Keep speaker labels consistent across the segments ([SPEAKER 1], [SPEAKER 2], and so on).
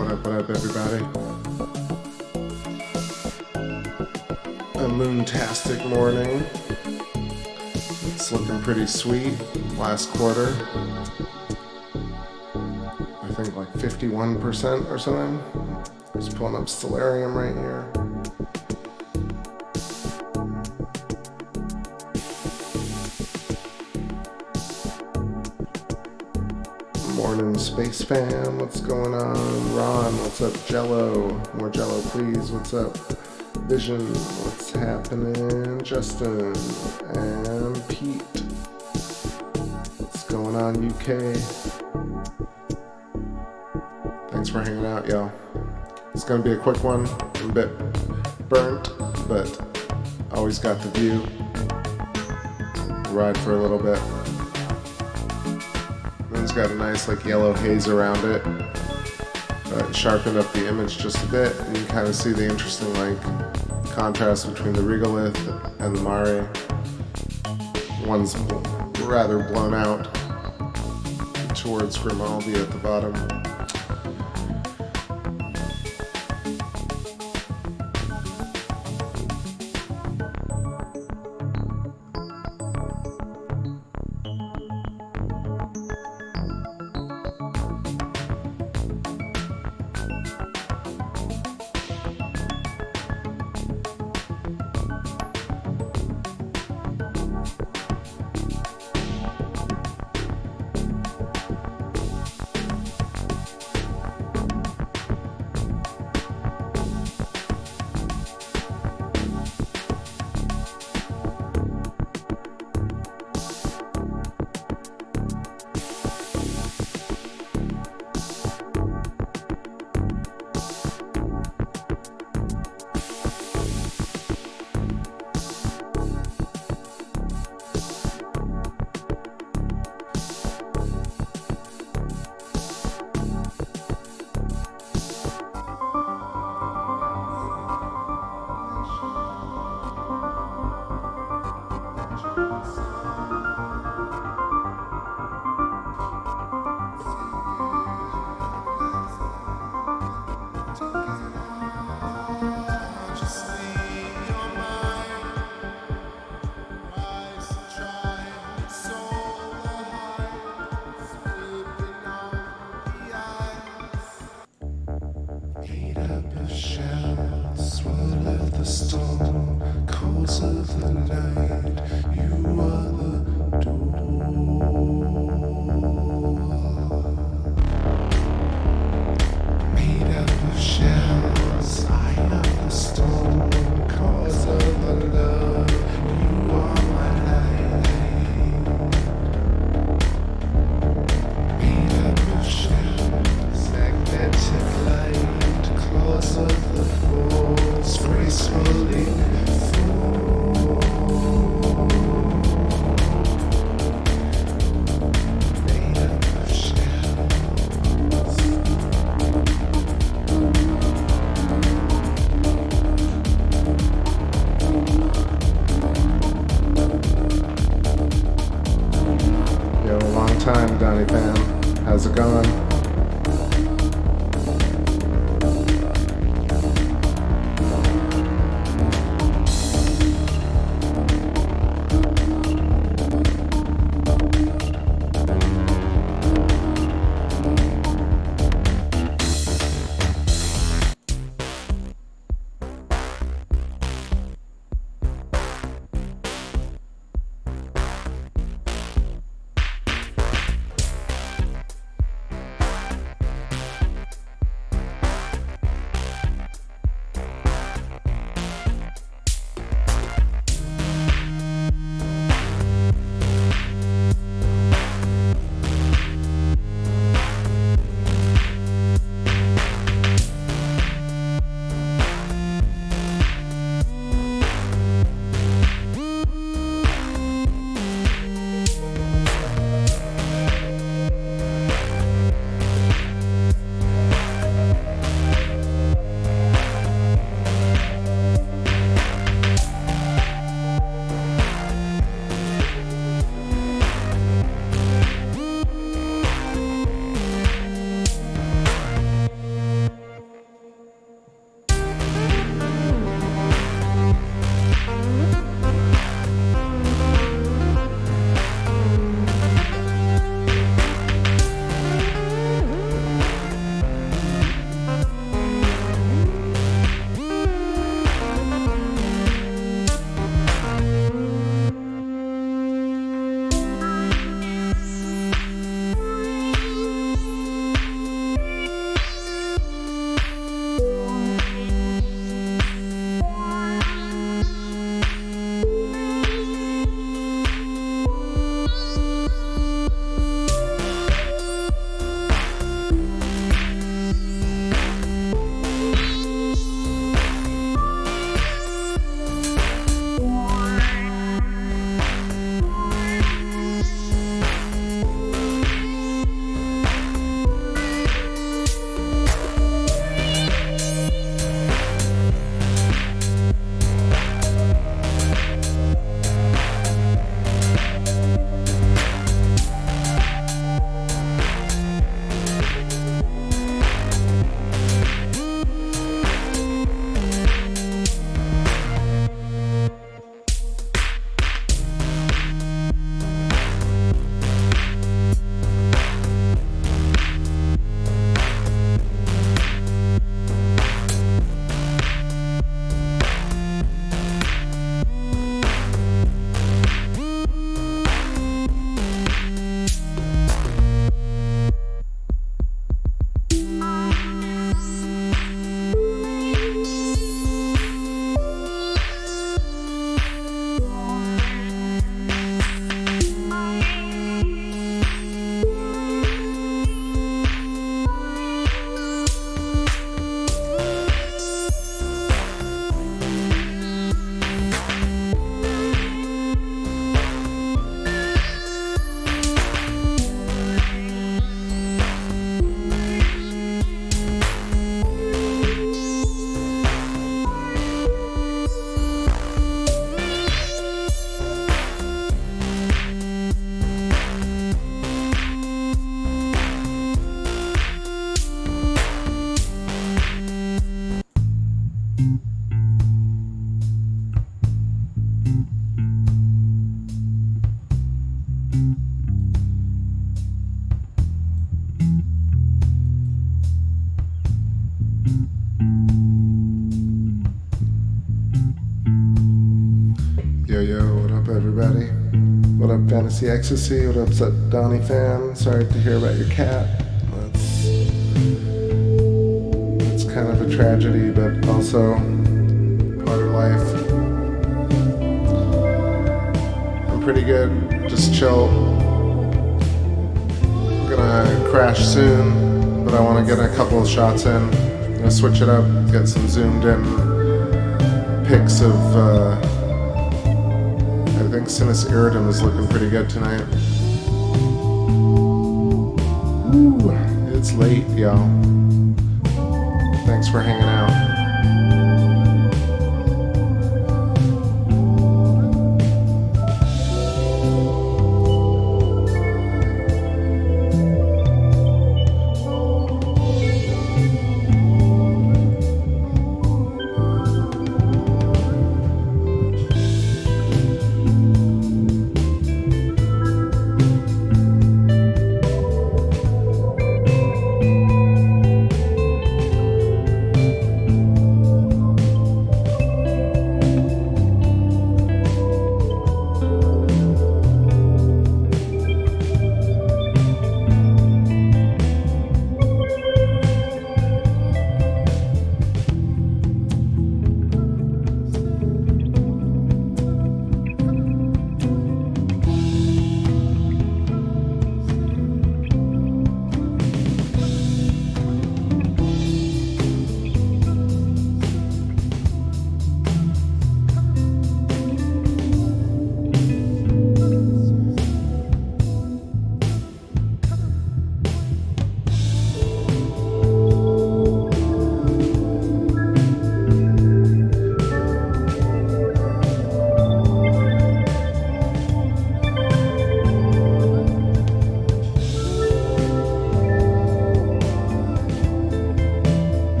[SPEAKER 1] What up, everybody? A moontastic morning. It's looking pretty sweet. Last quarter, I think like 51% or something. Just pulling up Stellarium right here. Morning, Space Fam. What's going on? Ron, what's up? Jello, more Jello, please. What's up? Vision, what's happening? Justin and Pete. What's going on, UK? Thanks for hanging out, y'all. It's gonna be a quick one. I'm a bit burnt, but always got the view. Ride for a little bit. It's got a nice like yellow haze around it. Sharpened up the image just a bit, and you kind of see the interesting like contrast between the regolith and the Mare. One's rather blown out towards Grimaldi at the bottom. How's it going? Fantasy Ecstasy, what's up, Donnie fan? Sorry to hear about your cat. It's kind of a tragedy, but also part of life. I'm pretty good, just chill. I'm gonna crash soon, but I want to get a couple of shots in. I'm gonna switch it up, get some zoomed in pics of, I think Sinus Iridum is looking pretty good tonight. Ooh, it's late, y'all. Thanks for hanging out.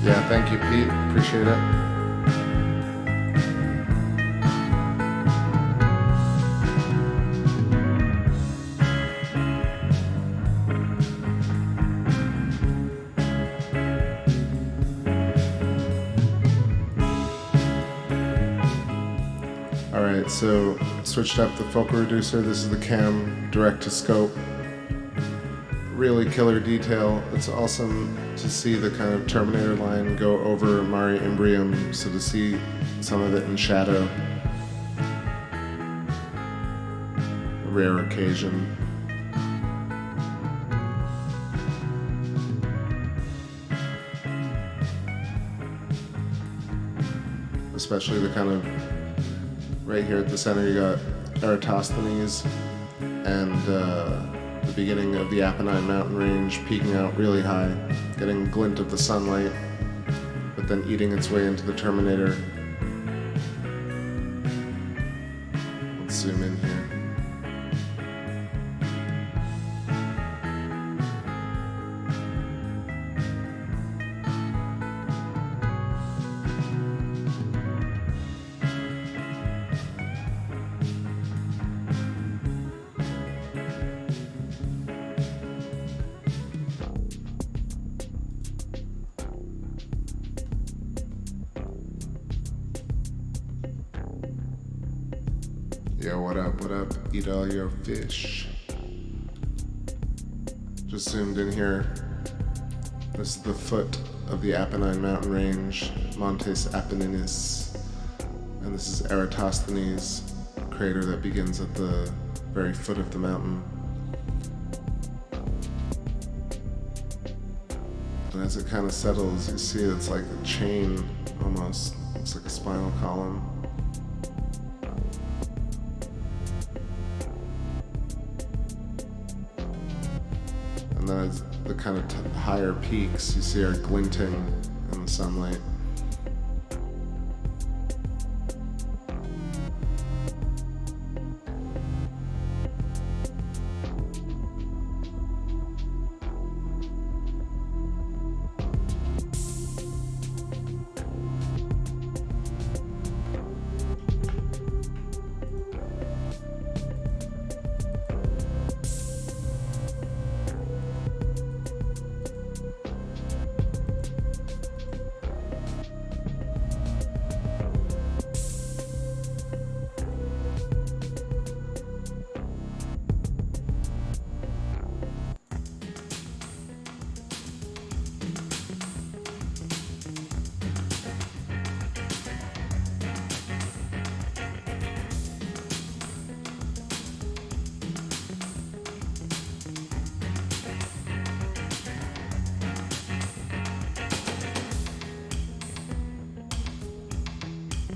[SPEAKER 1] Yeah, thank you, Pete. Appreciate it. Alright, so switched up the focal reducer. This is the cam direct to scope. Really killer detail. It's awesome to see the kind of Terminator line go over Mare Imbrium, so to see some of it in shadow. A rare occasion. Especially the kind of, right here at the center you got Eratosthenes and the beginning of the Apennine mountain range peeking out really high, getting a glint of the sunlight, but then eating its way into the Terminator. Let's zoom in here. Yo, what up, what up? Eat all your fish. Just zoomed in here. This is the foot of the Apennine mountain range, Montes Apenninus. And this is Eratosthenes, a crater that begins at the very foot of the mountain. And as it kind of settles, you see it's like a chain almost. Looks like a spinal column. And then as the kind of higher peaks you see are glinting in the sunlight.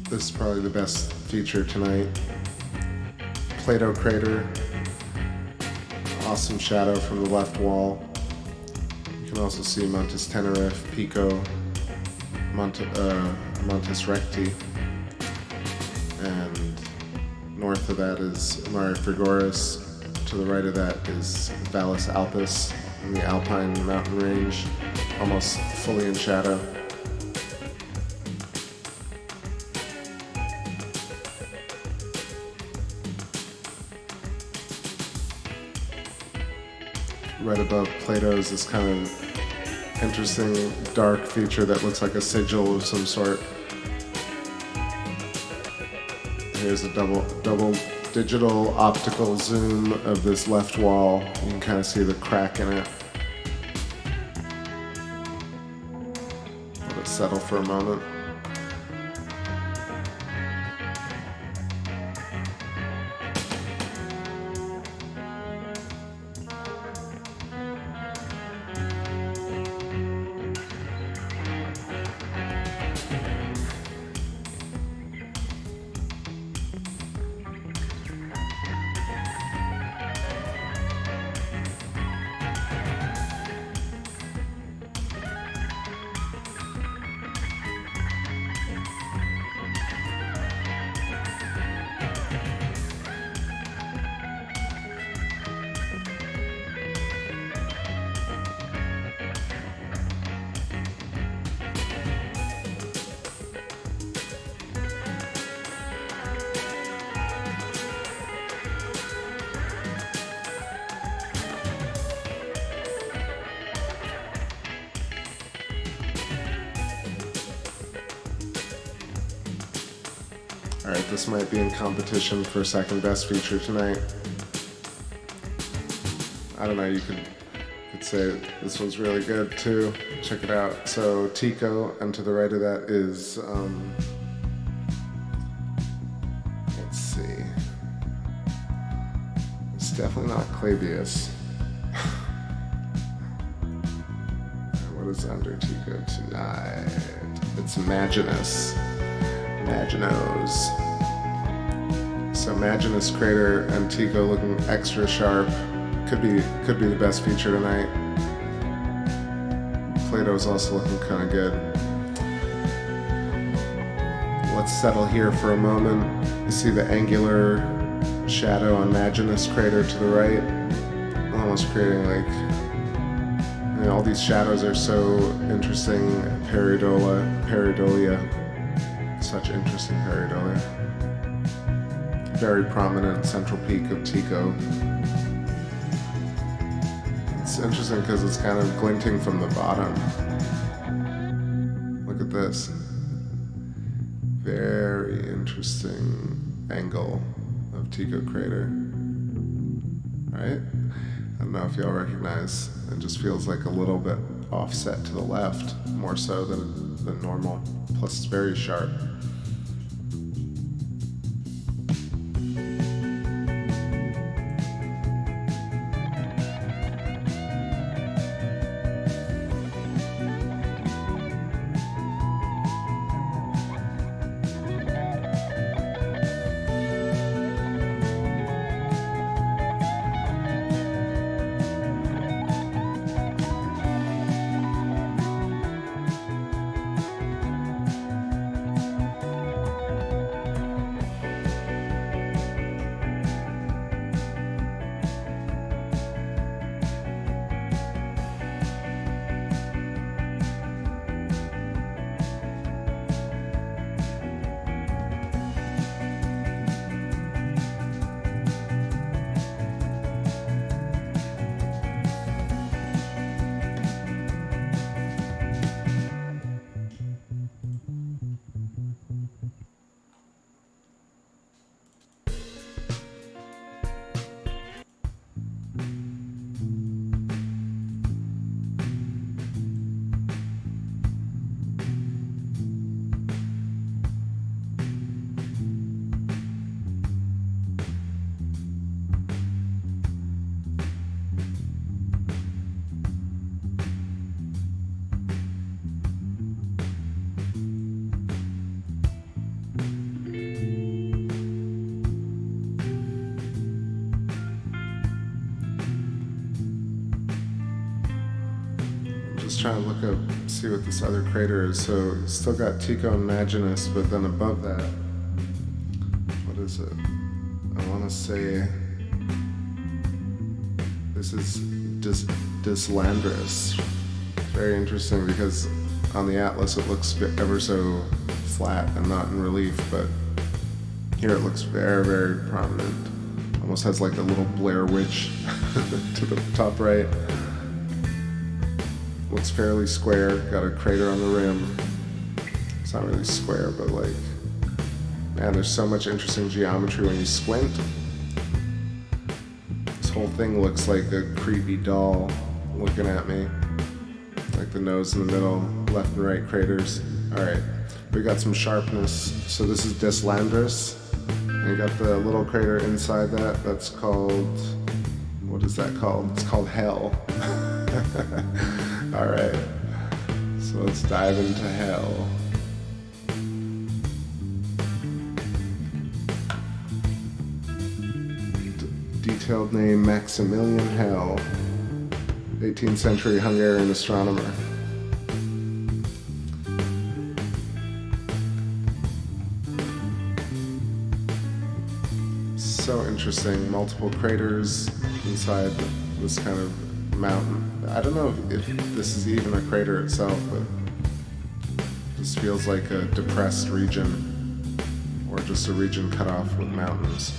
[SPEAKER 1] This is probably the best feature tonight. Plato crater. Awesome shadow from the left wall. You can also see Montes Tenerife, Pico, Montes Recti. And north of that is Mare Frigoris. To the right of that is Valles Alpus in the Alpine mountain range, almost fully in shadow. Right above Plato is this kind of interesting dark feature that looks like a sigil of some sort. Here's a double digital optical zoom of this left wall. You can kind of see the crack in it. Let it settle for a moment. Alright, this might be in competition for second best feature tonight. I don't know, you could say this one's really good too. Check it out. So Tico, and to the right of that is, let's see. It's definitely not Clavius. What is under Tico tonight? It's Maginus. Maginos. So Maginus crater and Tico looking extra sharp. Could be the best feature tonight. Plato's also looking kind of good. Let's settle here for a moment. You see the angular shadow on Maginus crater to the right, almost creating like, you know, all these shadows are so interesting. Pareidolia. Such interesting pareidolia. Very prominent central peak of Tico. It's interesting because it's kind of glinting from the bottom. Look at this. Very interesting angle of of Tycho crater. Right? I don't know if y'all recognize, it just feels like a little bit offset to the left, more so than normal. Plus it's very sharp. Trying to look up, see what this other crater is. So still got Tycho and Maginus, but then above that, what is it? I want to say this is Dislandrus. Very interesting because on the atlas it looks ever so flat and not in relief, but here it looks very, very prominent. Almost has like a little Blair Witch to the top right. Looks fairly square, got a crater on the rim. It's not really square, but like, man, there's so much interesting geometry when you squint. This whole thing looks like a creepy doll looking at me. Like the nose in the middle, left and right craters. All right, we got some sharpness. So this is Dislandrus. And you got the little crater inside that, that's called, what is that called? It's called Hell. All right, so let's dive into Hell. Detailed name Maximilian Hell, 18th century Hungarian astronomer. So interesting, multiple craters inside this kind of mountain. I don't know if this is even a crater itself, but this feels like a depressed region, or just a region cut off with mountains.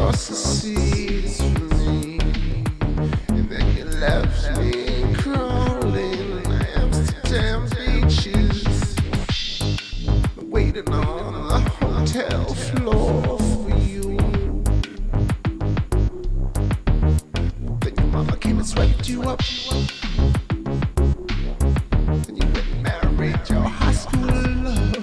[SPEAKER 1] across the seas for me, and then you left me crawling Amsterdam beaches, waiting on the hotel floor for you. Then your mama came and swept you up, and you went and married your high school lover.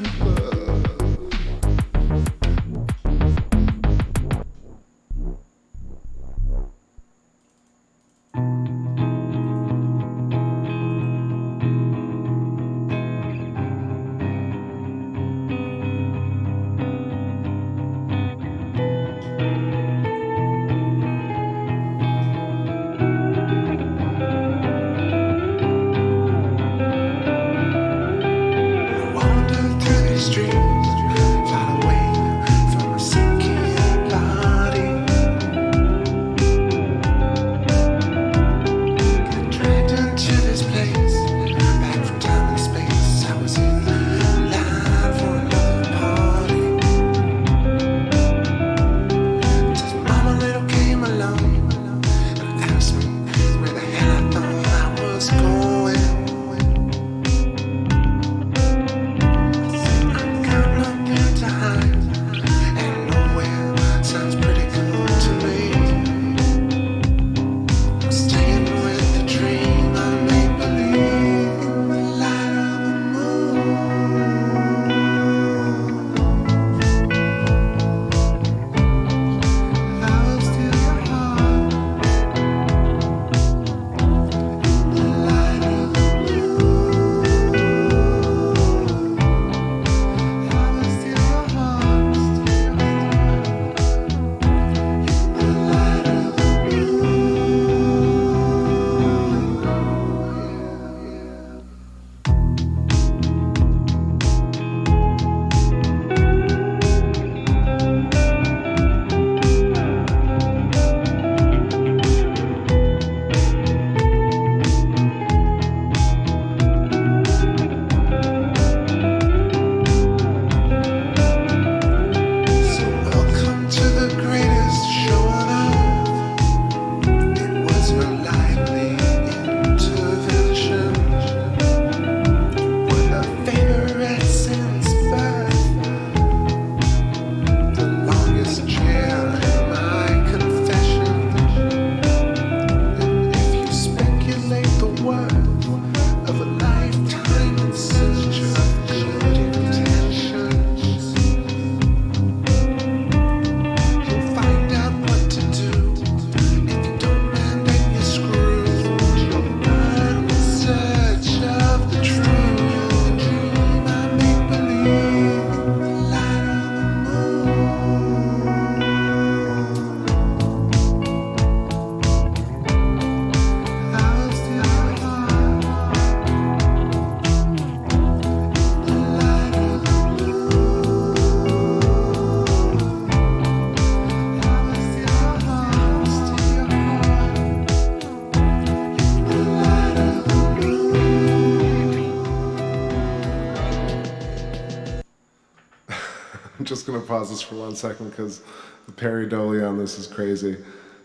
[SPEAKER 1] I'm just gonna pause this for 1 second because the pareidolia on this is crazy.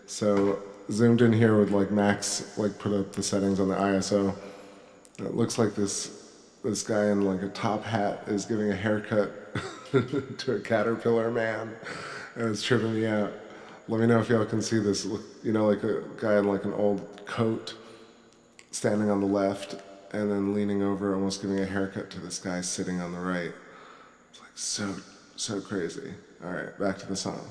[SPEAKER 1] So zoomed in here with like max, like put up the settings on the ISO. It looks like this guy in like a top hat is giving a haircut to a caterpillar man, and it's tripping me out. Let me know if y'all can see this. You know, like a guy in like an old coat standing on the left and then leaning over, almost giving a haircut to this guy sitting on the right. It's like so crazy. All right, back to the song.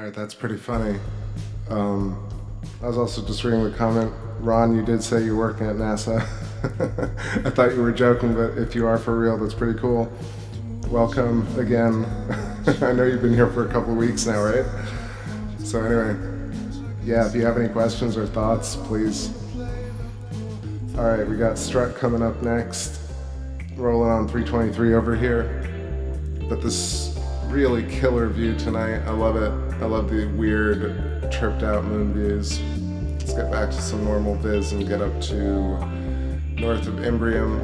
[SPEAKER 1] Alright, that's pretty funny. I was also just reading the comment. Ron, you did say you're working at NASA. I thought you were joking, but if you are for real, that's pretty cool. Welcome again. I know you've been here for a couple weeks now, right? So anyway, yeah, if you have any questions or thoughts, please. Alright, we got Strut coming up next. Rolling on 323 over here. But this really killer view tonight. I love it. I love the weird, tripped out moon views. Let's get back to some normal viz and get up to north of Imbrium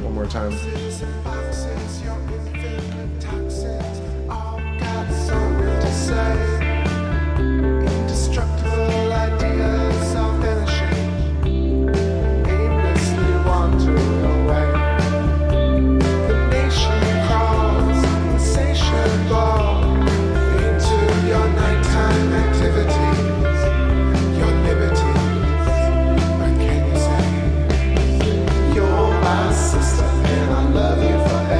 [SPEAKER 1] one more time.
[SPEAKER 2] Sister, and I love you forever.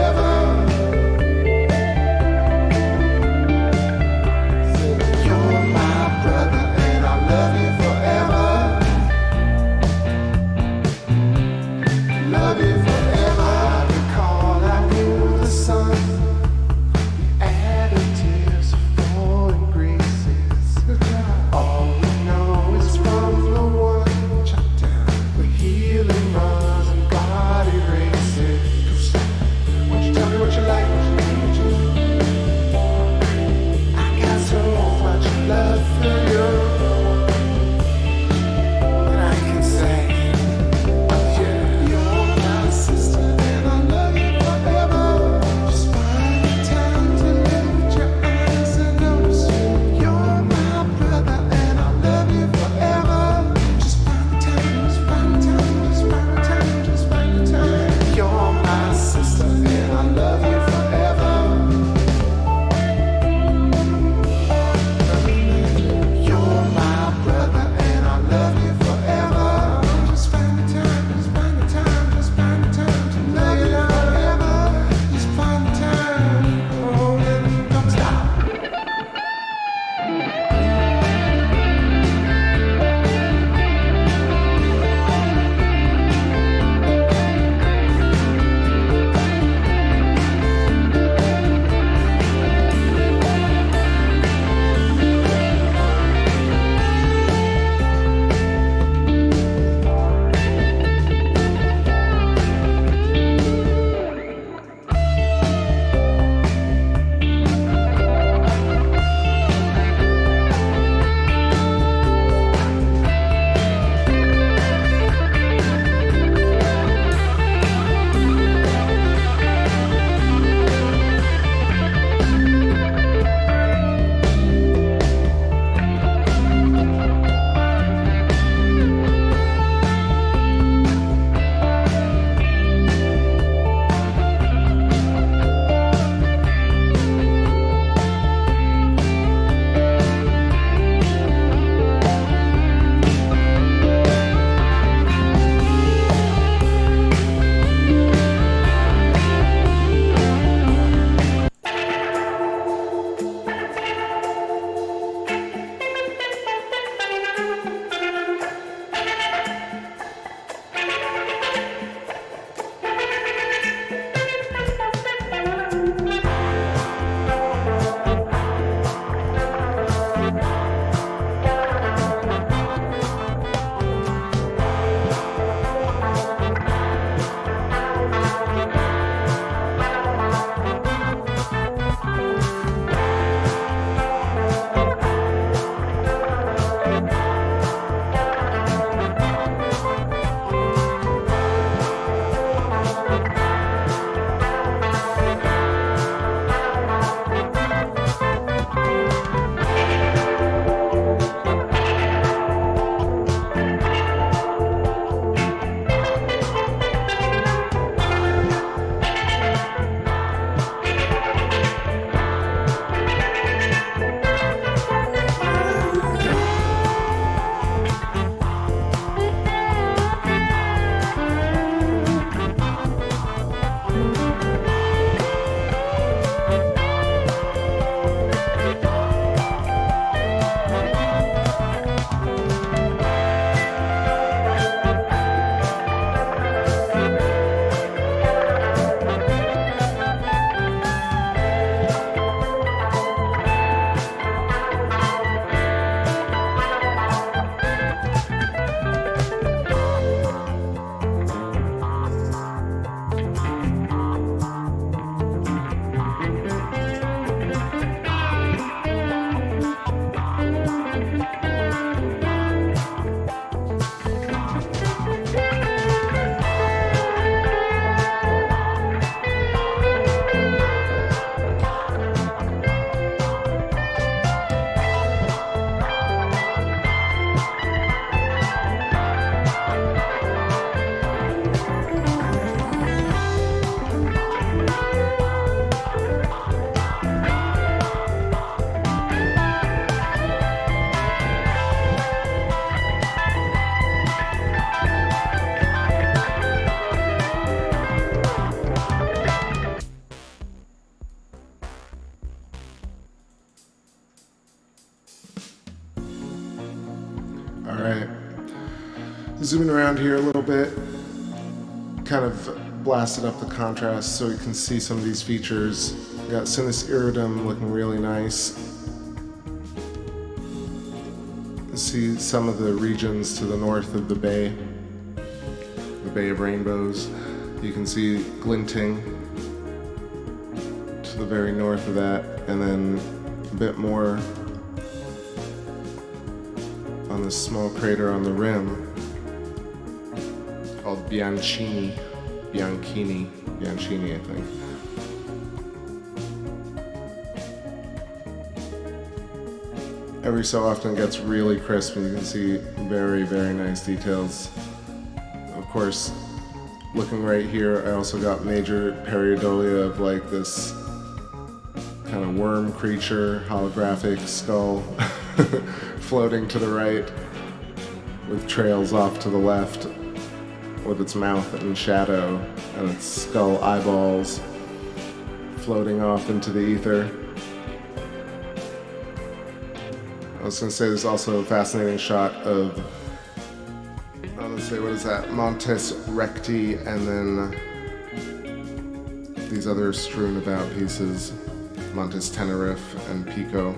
[SPEAKER 1] right? Zooming around here a little bit, kind of blasted up the contrast so you can see some of these features. We got Sinus Iridum looking really nice. You see some of the regions to the north of the Bay of Rainbows. You can see glinting to the very north of that, and then a bit more on this small crater on the rim called Bianchini, I think. Every so often it gets really crisp and you can see very, very nice details. Of course, looking right here, I also got major pareidolia of like this kind of worm creature, holographic skull floating to the right with trails off to the left with its mouth in shadow and its skull eyeballs floating off into the ether. I was going to say there's also a fascinating shot of, let's say, what is that? Montes Recti, and then these other strewn about pieces, Montes Tenerife and Pico.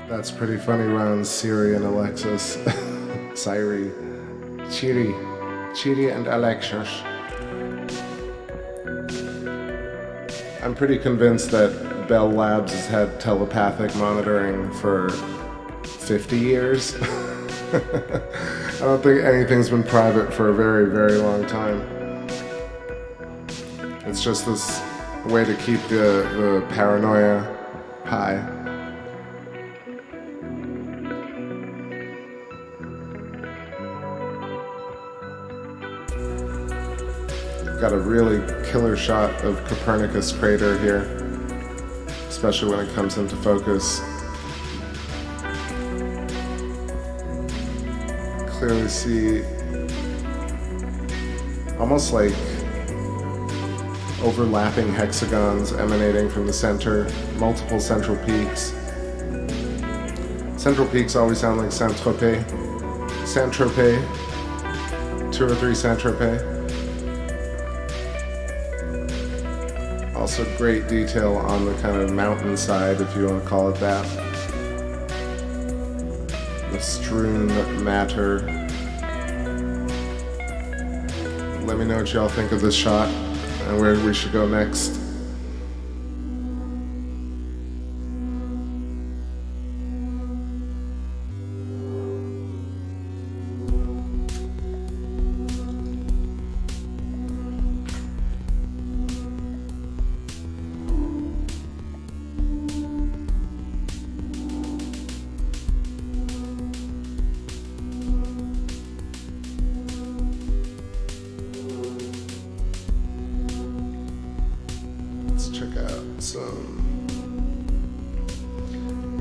[SPEAKER 1] That's pretty funny around Siri and Alexis. Siri. Chiri and Alexis. I'm pretty convinced that Bell Labs has had telepathic monitoring for 50 years. I don't think anything's been private for a very, very long time. It's just this way to keep the paranoia high. Got a really killer shot of Copernicus crater here, especially when it comes into focus. Clearly see almost like overlapping hexagons emanating from the center, multiple central peaks. Central peaks always sound like Saint-Tropez. Saint-Tropez. 2 or 3 Saint-Tropez. Also great detail on the kind of mountainside, if you want to call it that. The strewn matter. Let me know what y'all think of this shot and where we should go next.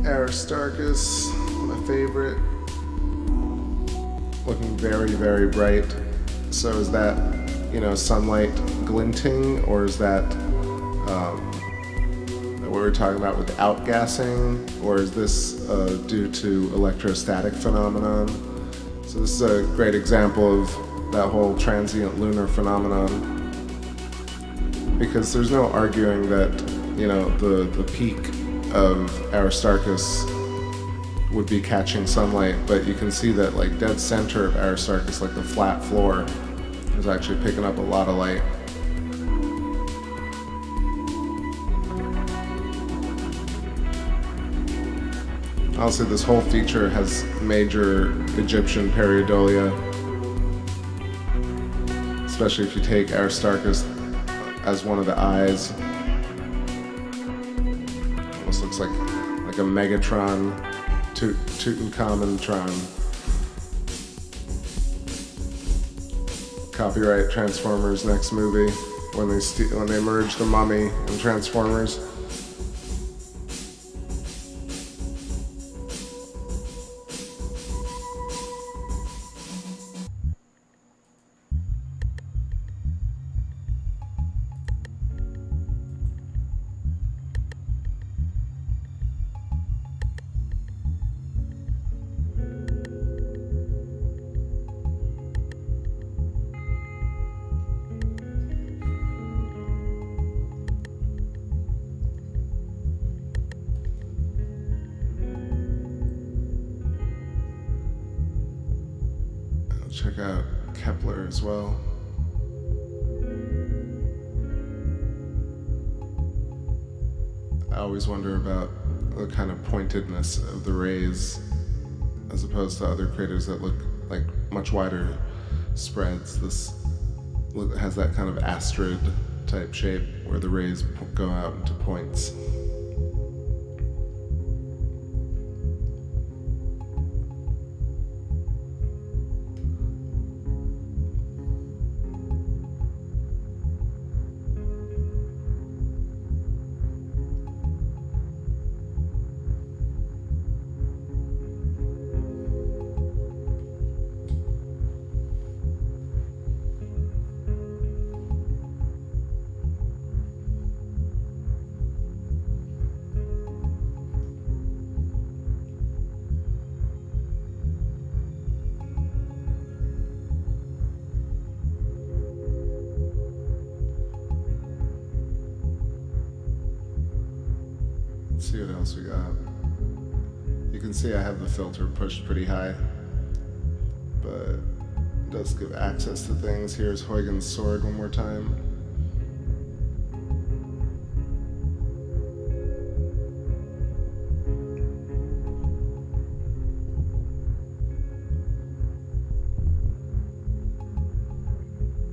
[SPEAKER 1] Aristarchus, my favorite, looking very, very bright. So is that, sunlight glinting, or is that what we were talking about with outgassing, or is this due to electrostatic phenomenon? So this is a great example of that whole transient lunar phenomenon, because there's no arguing that, the peak of Aristarchus would be catching sunlight, but you can see that like dead center of Aristarchus, like the flat floor, is actually picking up a lot of light. Honestly, this whole feature has major Egyptian pareidolia, especially if you take Aristarchus as one of the eyes. Looks like a Megatron, Tutankhamun-tron. Copyright Transformers next movie when they merge the Mummy and Transformers. Check out Kepler as well. I always wonder about the kind of pointedness of the rays as opposed to other craters that look like much wider spreads. This has that kind of asteroid type shape where the rays go out into points. See what else we got. You can see I have the filter pushed pretty high, but it does give access to things. Here's Huygens' sword one more time.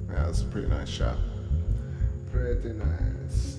[SPEAKER 1] Yeah, that's a pretty nice shot. Pretty nice.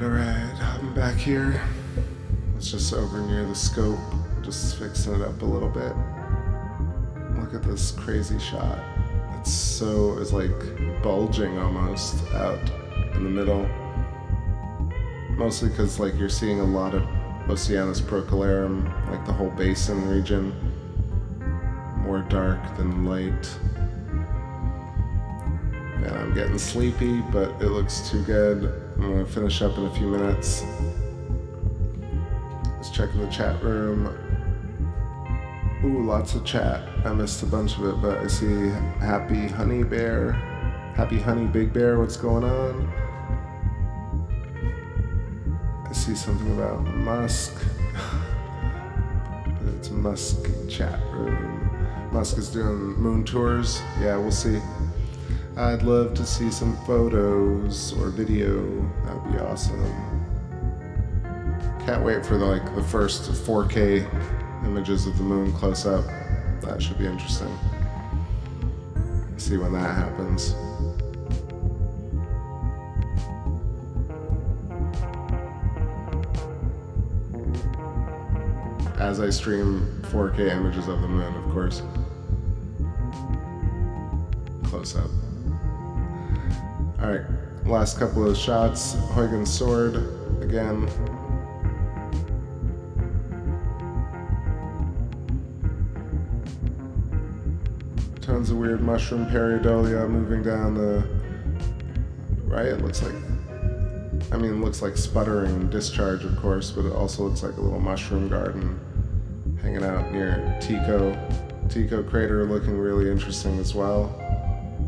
[SPEAKER 1] Alright, I'm back here. It's just over near the scope, just fixing it up a little bit. Look at this crazy shot. It's like bulging almost out in the middle. Mostly because like you're seeing a lot of Oceanus Procellarum, like the whole basin region. More dark than light. And I'm getting sleepy, but it looks too good. I'm gonna finish up in a few minutes. Just checking the chat room. Ooh, lots of chat. I missed a bunch of it, but I see Happy Honey Bear. Happy Honey Big Bear, what's going on? I see something about Musk. It's Musk chat room. Musk is doing moon tours. Yeah, we'll see. I'd love to see some photos or video. That'd be awesome. Can't wait for the first 4K images of the moon close up. That should be interesting. See when that happens. As I stream 4K images of the moon, of course. Close up. Alright, last couple of shots. Huygens sword again. Tons of weird mushroom pareidolia moving down the right. It looks like sputtering discharge, of course, but it also looks like a little mushroom garden hanging out near Tycho crater, looking really interesting as well,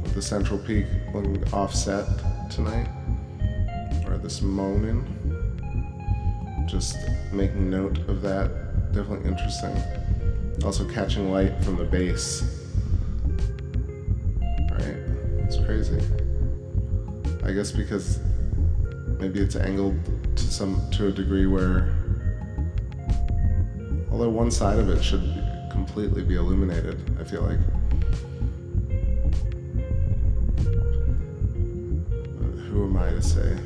[SPEAKER 1] with the central peak looking offset tonight, or this moaning. Just making note of that. Definitely interesting. Also catching light from the base. Right? It's crazy. I guess because maybe it's angled to a degree where, although one side of it should completely be illuminated, I feel like. But who am I to say?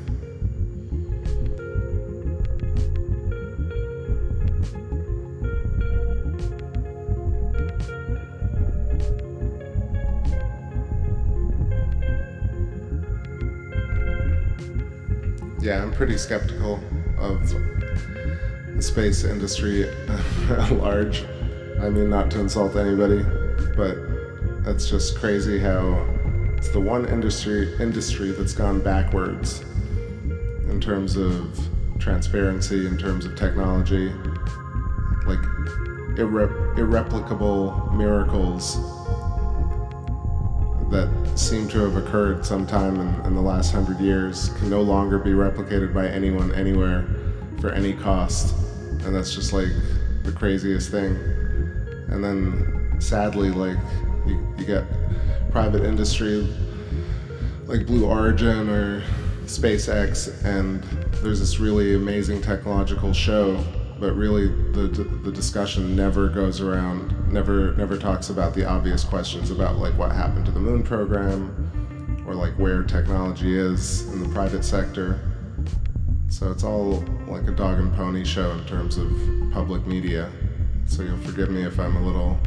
[SPEAKER 1] Yeah, I'm pretty skeptical of the space industry at large. I mean, not to insult anybody, but that's just crazy how it's the one industry that's gone backwards in terms of transparency, in terms of technology, like irreplicable miracles that seem to have occurred sometime in the last 100 years can no longer be replicated by anyone anywhere for any cost. And that's just like the craziest thing. And then sadly, like you get private industry like Blue Origin or SpaceX, and there's this really amazing technological show, but really the discussion never goes around, never talks about the obvious questions about like what happened to the moon program or like where technology is in the private sector. So it's all like a dog and pony show in terms of public media. So you'll forgive me if I'm a little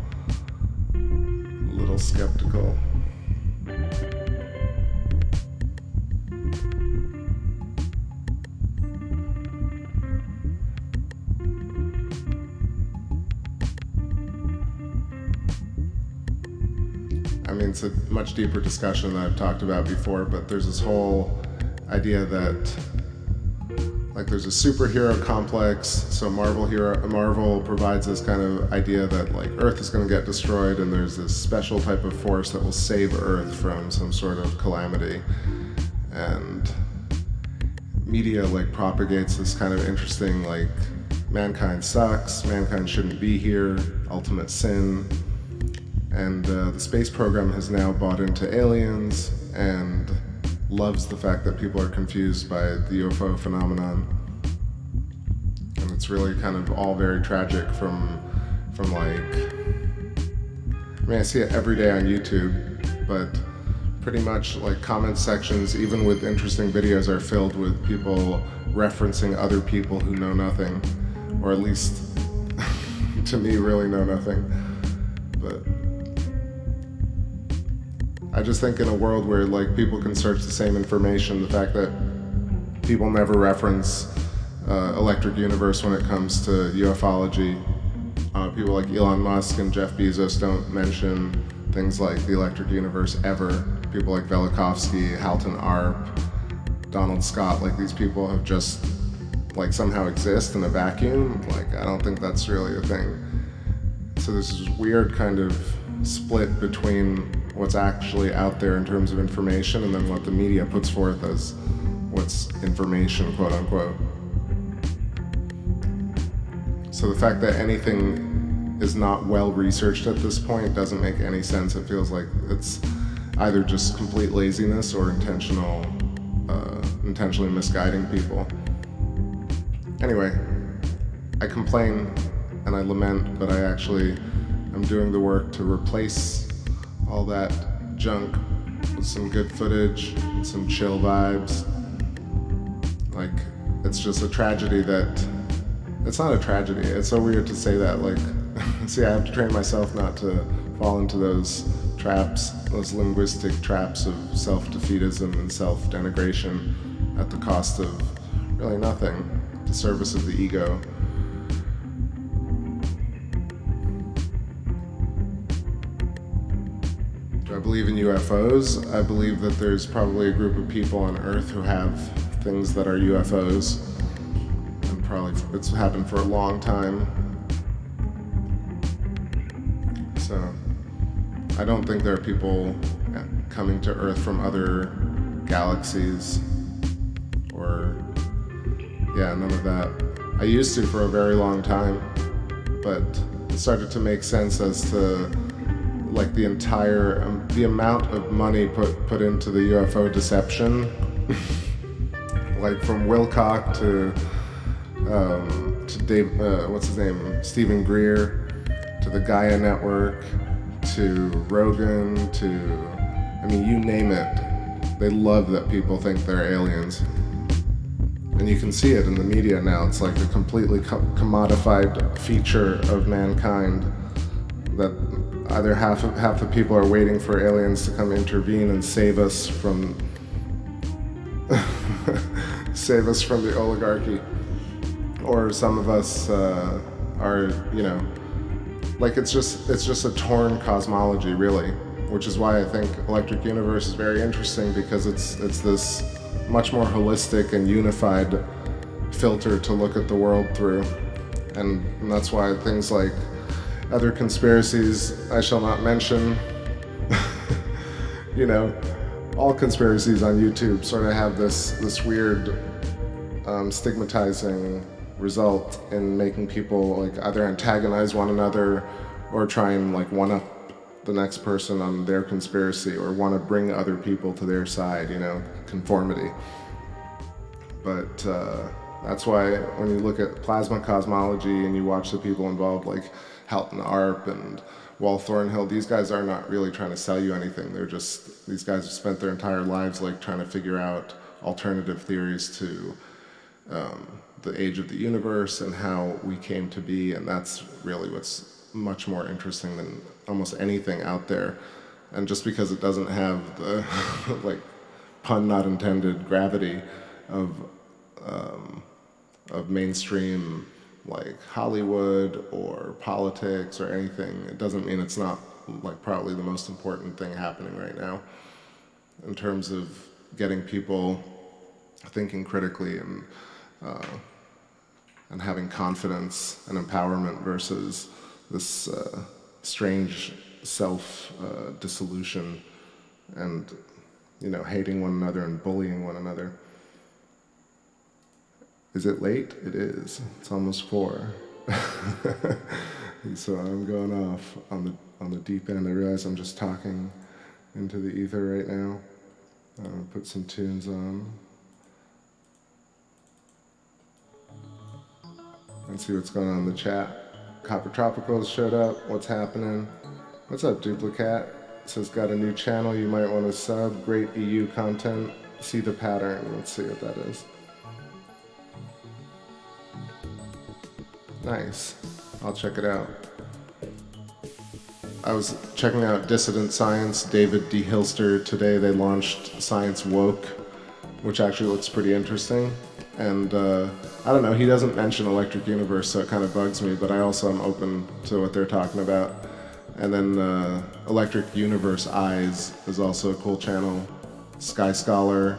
[SPEAKER 1] skeptical. I mean, it's a much deeper discussion that I've talked about before, but there's this whole idea that like there's a superhero complex. So Marvel provides this kind of idea that like Earth is going to get destroyed, and there's this special type of force that will save Earth from some sort of calamity. And media like propagates this kind of interesting like mankind sucks, mankind shouldn't be here, ultimate sin. And the space program has now bought into aliens and loves the fact that people are confused by the UFO phenomenon. And it's really kind of all very tragic from like, I mean, I see it every day on YouTube, but pretty much like comment sections, even with interesting videos, are filled with people referencing other people who know nothing, or at least to me really know nothing. But I just think in a world where like people can search the same information, the fact that people never reference Electric Universe when it comes to ufology, people like Elon Musk and Jeff Bezos don't mention things like the Electric Universe ever. People like Velikovsky, Halton Arp, Donald Scott, like these people have just like somehow exist in a vacuum. Like I don't think that's really a thing. So there's this weird kind of split between what's actually out there in terms of information and then what the media puts forth as what's information, quote unquote. So the fact that anything is not well researched at this point doesn't make any sense. It feels like it's either just complete laziness or intentionally misguiding people. Anyway, I complain and I lament, but I actually am doing the work to replace all that junk with some good footage and some chill vibes. Like, it's just a tragedy that, it's not a tragedy, it's so weird to say that, like, see, I have to train myself not to fall into those traps, those linguistic traps of self-defeatism and self-denigration at the cost of really nothing, the service of the ego. Do I believe in UFOs? I believe that there's probably a group of people on Earth who have things that are UFOs, and probably it's happened for a long time. So I don't think there are people coming to Earth from other galaxies or, yeah, none of that. I used to for a very long time, but it started to make sense as to like the entire, the amount of money put into the UFO deception, like from Wilcock to Dave, what's his name, Stephen Greer, to the Gaia Network, to Rogan, to, I mean, you name it. They love that people think they're aliens. And you can see it in the media now. It's like a completely commodified feature of mankind that either half the people are waiting for aliens to come intervene and save us from save us from the oligarchy, or some of us are, you know, like it's just a torn cosmology, really, which is why I think Electric Universe is very interesting, because it's this much more holistic and unified filter to look at the world through. And that's why things like other conspiracies I shall not mention, you know, all conspiracies on YouTube sort of have this weird stigmatizing result in making people like either antagonize one another or try and like one-up the next person on their conspiracy, or want to bring other people to their side, you know, conformity. But that's why when you look at plasma cosmology and you watch the people involved, like Halton Arp and Wal Thornhill, these guys are not really trying to sell you anything. They're just, these guys have spent their entire lives like trying to figure out alternative theories to the age of the universe and how we came to be, and that's really what's much more interesting than almost anything out there. And just because it doesn't have the like pun not intended gravity of mainstream like Hollywood or politics or anything, it doesn't mean it's not like probably the most important thing happening right now in terms of getting people thinking critically and having confidence and empowerment versus this strange self-dissolution and, you know, hating one another and bullying one another. Is it late? It is. It's almost 4. So I'm going off on the deep end. I realize I'm just talking into the ether right now. Put some tunes on. And see what's going on in the chat. Copper Tropicals showed up. What's happening? What's up, Duplicat? It says, got a new channel you might want to sub. Great EU content. See the pattern. Let's see what that is. Nice. I'll check it out. I was checking out Dissident Science, David D. Hilster. Today they launched Science Woke, which actually looks pretty interesting. And I don't know, he doesn't mention Electric Universe, so it kind of bugs me, but I also am open to what they're talking about. And then Electric Universe Eyes is also a cool channel. Sky Scholar.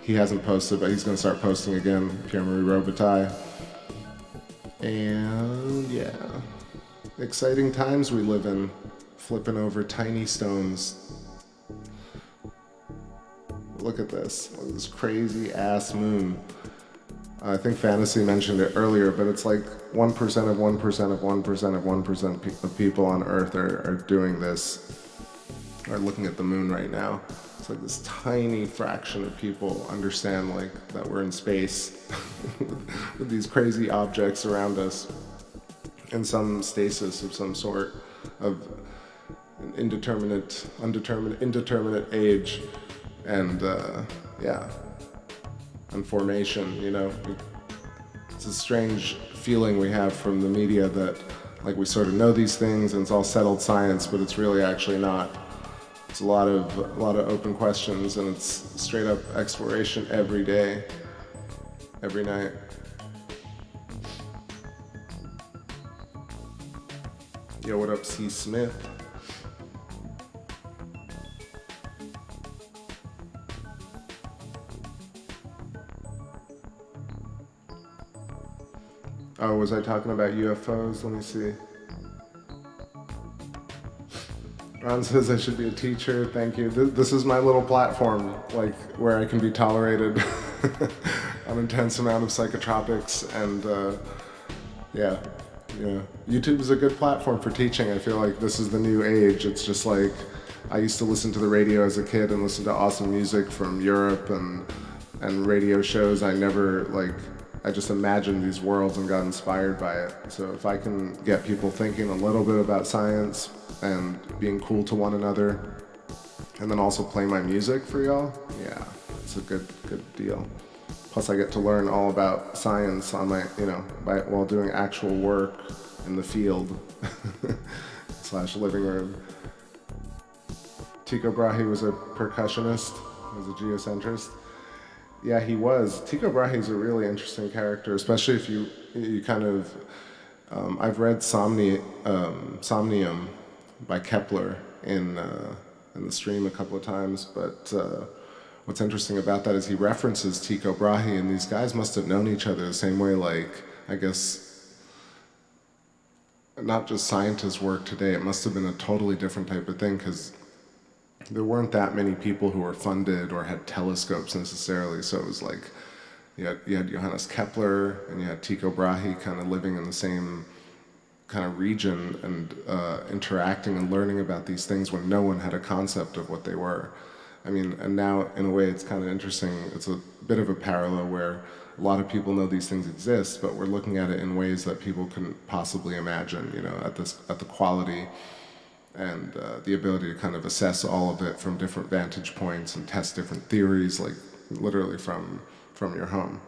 [SPEAKER 1] He hasn't posted, but he's going to start posting again. Pierre-Marie Robitaille. And yeah, exciting times we live in, flipping over tiny stones. Look at this, crazy ass moon. I think Fantasy mentioned it earlier, but it's like 1% of 1% of 1% of 1% of people on Earth are doing this, are looking at the moon right now. It's like this tiny fraction of people understand like that we're in space with these crazy objects around us in some stasis of some sort of an indeterminate age, and yeah, and formation, you know. It's a strange feeling we have from the media that like we sort of know these things and it's all settled science, but it's really actually not. It's a lot of open questions, and it's straight up exploration every day, every night. Yo, what up, SE Schmidt? Oh, was I talking about UFOs? Let me see. Ron says I should be a teacher. Thank you. This is my little platform, like where I can be tolerated an intense amount of psychotropics, and yeah. YouTube is a good platform for teaching. I feel like this is the new age. It's just like I used to listen to the radio as a kid and listen to awesome music from Europe and radio shows. I just imagined these worlds and got inspired by it. So if I can get people thinking a little bit about science and being cool to one another, and then also play my music for y'all, yeah, it's a good deal. Plus I get to learn all about science on my, while doing actual work in the field / living room. Tycho Brahe was a percussionist, was a geocentrist. Yeah, he was. Tycho Brahe's a really interesting character, especially if you kind of, I've read Somnium by Kepler in the stream a couple of times, but what's interesting about that is he references Tycho Brahe, and these guys must have known each other the same way, like, I guess, not just scientists work today. It must have been a totally different type of thing, because there weren't that many people who were funded or had telescopes necessarily, so it was like you had Johannes Kepler and you had Tycho Brahe kind of living in the same kind of region and interacting and learning about these things when no one had a concept of what they were. I mean, and now in a way it's kind of interesting. It's a bit of a parallel where a lot of people know these things exist, but we're looking at it in ways that people couldn't possibly imagine, at the quality and the ability to kind of assess all of it from different vantage points and test different theories, like literally from your home.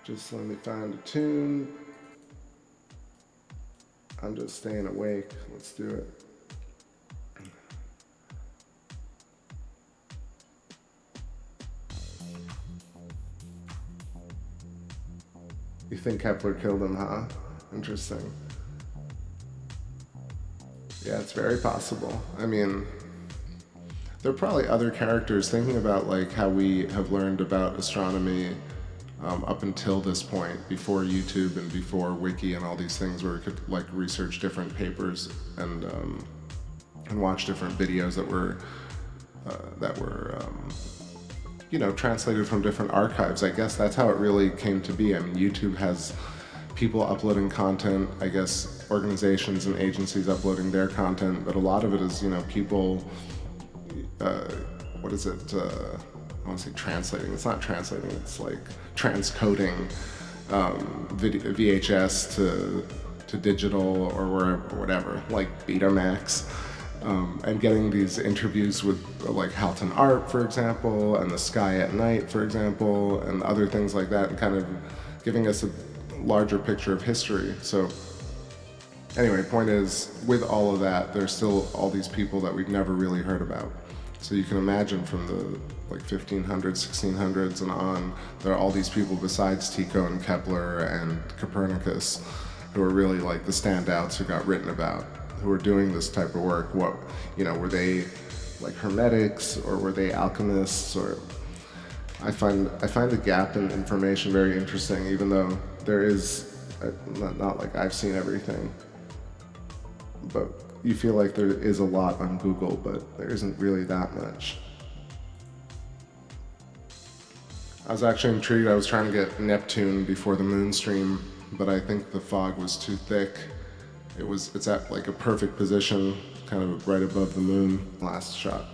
[SPEAKER 1] Just let me find a tune. I'm just staying awake. Let's do it. You think Kepler killed him, huh? Interesting. Yeah, it's very possible. I mean, there are probably other characters, thinking about like how we have learned about astronomy up until this point, before YouTube and before Wiki and all these things where we could like research different papers and watch different videos that were translated from different archives. I guess that's how it really came to be. I mean, YouTube has people uploading content, I guess organizations and agencies uploading their content, but a lot of it is, people, what is it? I want to say translating. It's not translating, it's like transcoding VHS to digital or wherever, or whatever, like Betamax. And getting these interviews with like Halton Art, for example, and The Sky at Night, for example, and other things like that, and kind of giving us a larger picture of history. So anyway, point is, with all of that, there's still all these people that we've never really heard about. So you can imagine from the like 1500s, 1600s and on, there are all these people besides Tycho and Kepler and Copernicus who are really like the standouts who got written about, who are doing this type of work. What, were they like hermetics, or were they alchemists? Or I find the gap in information very interesting, even though there is not like I've seen everything, but you feel like there is a lot on Google, but there isn't really that much. I was actually intrigued. I was trying to get Neptune before the moon stream, but I think the fog was too thick. It's at like a perfect position, kind of right above the moon. Last shot.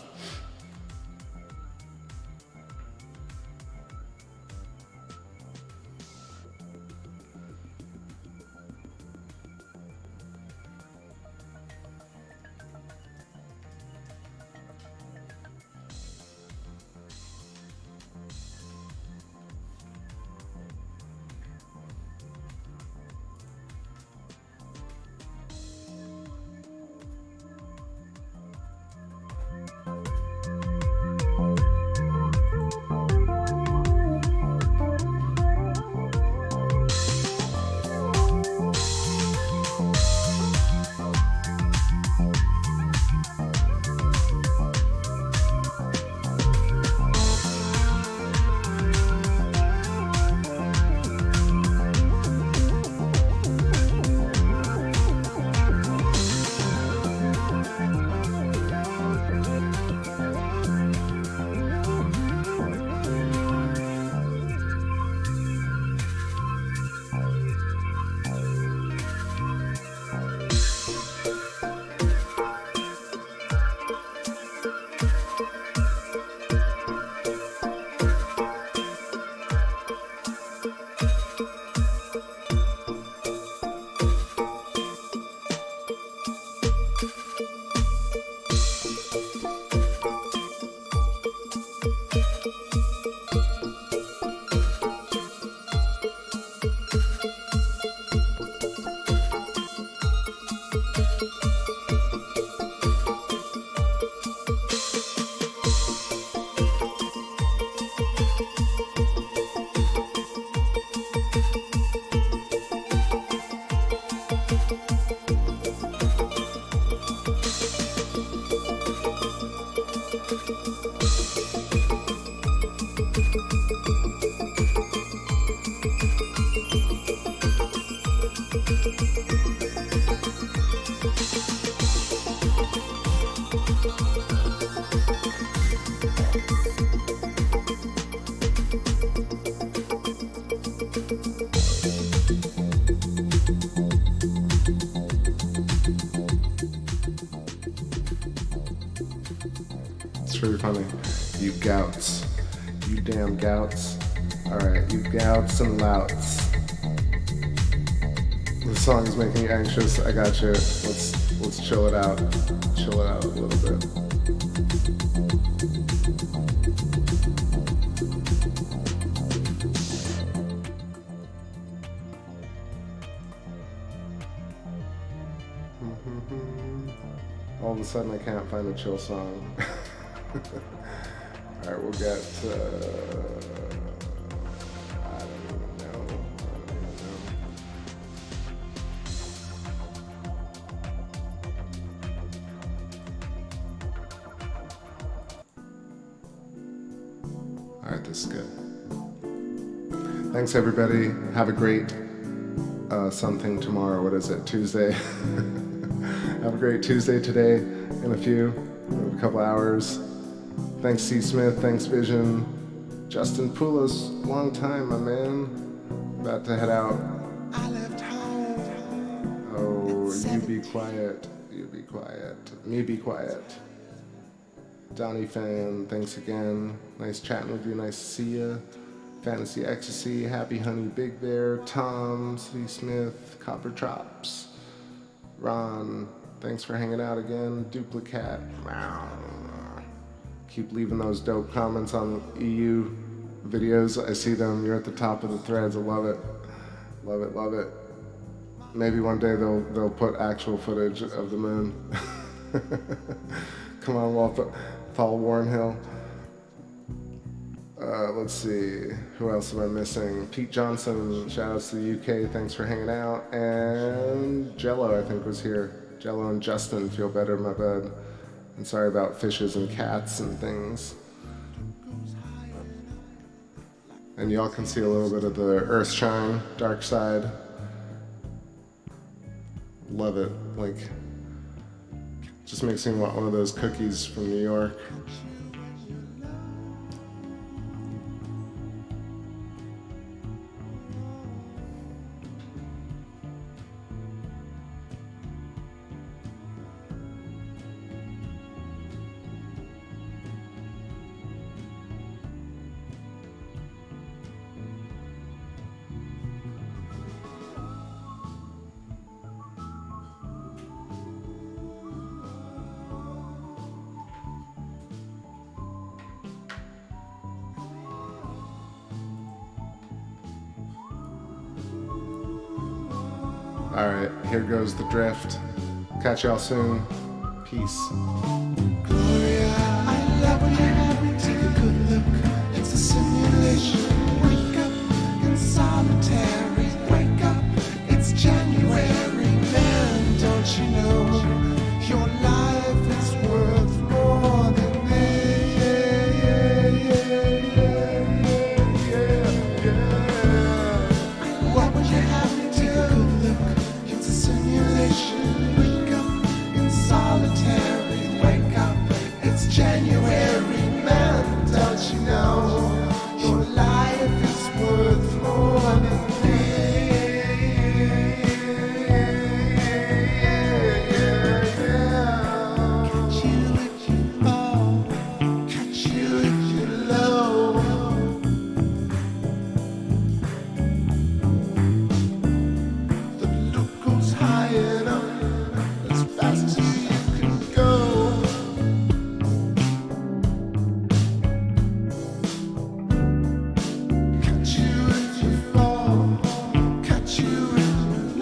[SPEAKER 1] It's really funny. You gouts. You damn gouts. Alright, you gouts and louts. The song is making me anxious. I got you. Let's chill it out. Chill it out a little bit. All of a sudden I can't find a chill song. Alright, we'll get, I don't even know. Alright, this is good. Thanks everybody. Have a great something tomorrow. What is it? Tuesday. Have a great Tuesday today in a couple hours. Thanks C. Smith, thanks Vision. Justin Poulos, long time, my man. About to head out. I left home. Oh, you be quiet. You be quiet. Me be quiet. Donnie Fan, thanks again. Nice chatting with you, nice to see ya. Fantasy Ecstasy, Happy Honey Big Bear, Tom, C. Smith, Copper Chops, Ron, thanks for hanging out again. Duplicate. Keep leaving those dope comments on EU videos. I see them. You're at the top of the threads. I love it. Love it, love it. Maybe one day they'll put actual footage of the moon. Come on, Paul Warrenhill. Let's see. Who else am I missing? Pete Johnson. Shout outs to the UK. Thanks for hanging out. And Jello, I think, was here. Jello and Justin, feel better, my bud. And sorry about fishes and cats and things. And y'all can see a little bit of the earth shine, dark side. Love it. Like, just makes me want one of those cookies from New York. Alright, here goes the drift. Catch y'all soon. Peace.
[SPEAKER 2] Gloria, I love when you're happy. Take a good look. It's a simulation. Wake up in solitary. Wake up, it's January. Man, don't you know your life is worth more than What would you have? Take a good look. It's a simulation. Wake up in solitary. Wake up, it's January. Man, don't you know your life is worth more than Catch you if you fall. Catch you if you're low. The look goes high and up as fast as you can go. Catch you if you fall. Catch you if you